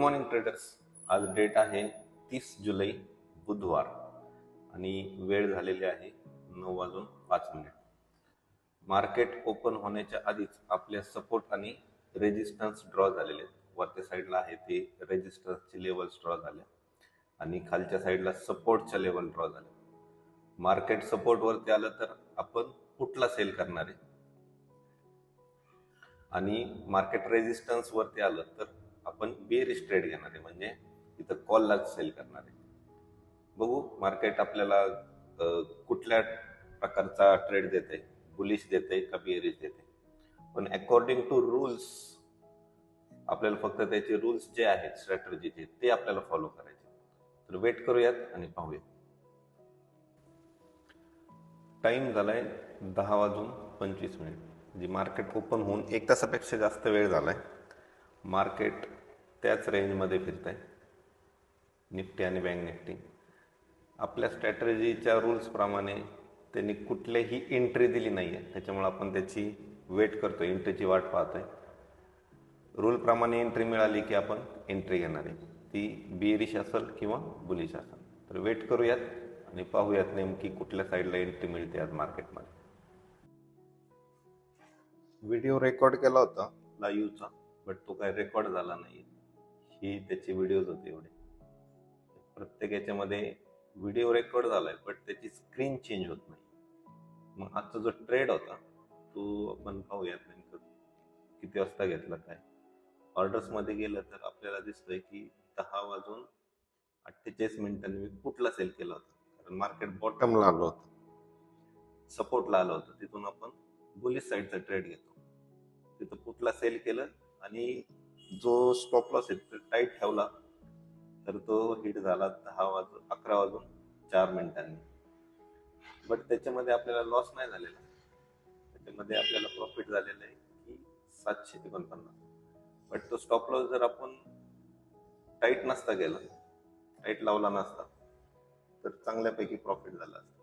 Morning traders. आज date आहे 30 जुलै बुधवार आणि वेळ झालेली आहे 9:05. मार्केट ओपन होण्याच्या आधीच आपल्या सपोर्ट आणि रेजिस्टन्स ड्रॉ झालेले आहेत. वरच्या साईडला आहे ते रेजिस्टन्सचे लेवल्स ड्रॉ झाले आणि खालच्या साईडला सपोर्टच्या लेवल ड्रॉ झाले. मार्केट सपोर्ट वरती आलं तर आपण पुटला सेल करणार आहे आणि मार्केट रेजिस्टन्स वरती आलं तर आपण बेरिश ट्रेड घेणार आहे, म्हणजे इथं कॉलला सेल करणार आहे. बघू मार्केट आपल्याला कुठल्या प्रकारचा ट्रेड देते, बुलिश देते का बेरिश देते. पण अकॉर्डिंग टू रूल्स आपल्याला फक्त त्याचे रूल्स जे आहेत स्ट्रॅटेजीचे ते आपल्याला फॉलो करायचे. तर वेट करूयात आणि पाहूयात. टाइम झालाय 10:25. म्हणजे मार्केट ओपन होऊन 1 तासापेक्षा जास्त वेळ झालाय. मार्केट त्याच रेंजमध्ये फिरत आहे, निफ्टी आणि बँक निफ्टी. आपल्या स्ट्रॅटेजीच्या रूल्स प्रमाणे त्यांनी कुठलीही एंट्री दिली नाही आहे, त्याच्यामुळे आपण त्याची वेट करतोय, एंट्रीची वाट पाहतोय. रूल प्रमाणे एंट्री मिळाली की आपण एंट्री घेणार आहे, ती बेरिश असेल किंवा बुलिश असेल. तर वेट करूयात आणि पाहूयात नेमकी कुठल्या साईडला एंट्री मिळते आज मार्केटमध्ये. व्हिडिओ रेकॉर्ड केला होता लाईव्हचा, बट तो काय रेकॉर्ड झाला नाही. ही त्याचे व्हिडिओज होते एवढे. प्रत्येक याच्यामध्ये व्हिडिओ रेकॉर्ड झालाय बट त्याची स्क्रीन चेंज होत नाही. मग आजचा जो ट्रेड होता तो आपण पाहूयात नेमकं किती वाजता घेतला. काय ऑर्डर्स मध्ये गेलं तर आपल्याला दिसतंय की 10:48 मी पुटला सेल केला होता, कारण मार्केट बॉटमला आलं होतं, सपोर्टला आलं होतं. तिथून आपण बुलिश साईडचा ट्रेड घेतो. तिथं पुटला सेल केलं आणि जो स्टॉप लॉस आहे टाईट ठेवला तर तो हिट झाला 11:04. बट त्याच्यामध्ये आपल्याला लॉस नाही झालेला, त्याच्यामध्ये आपल्याला प्रॉफिट झालेलं आहे की 749. बट तो स्टॉप लॉस जर आपण टाईट नसता गेला, टाईट लावला नसता तर चांगल्यापैकी प्रॉफिट झाला असता.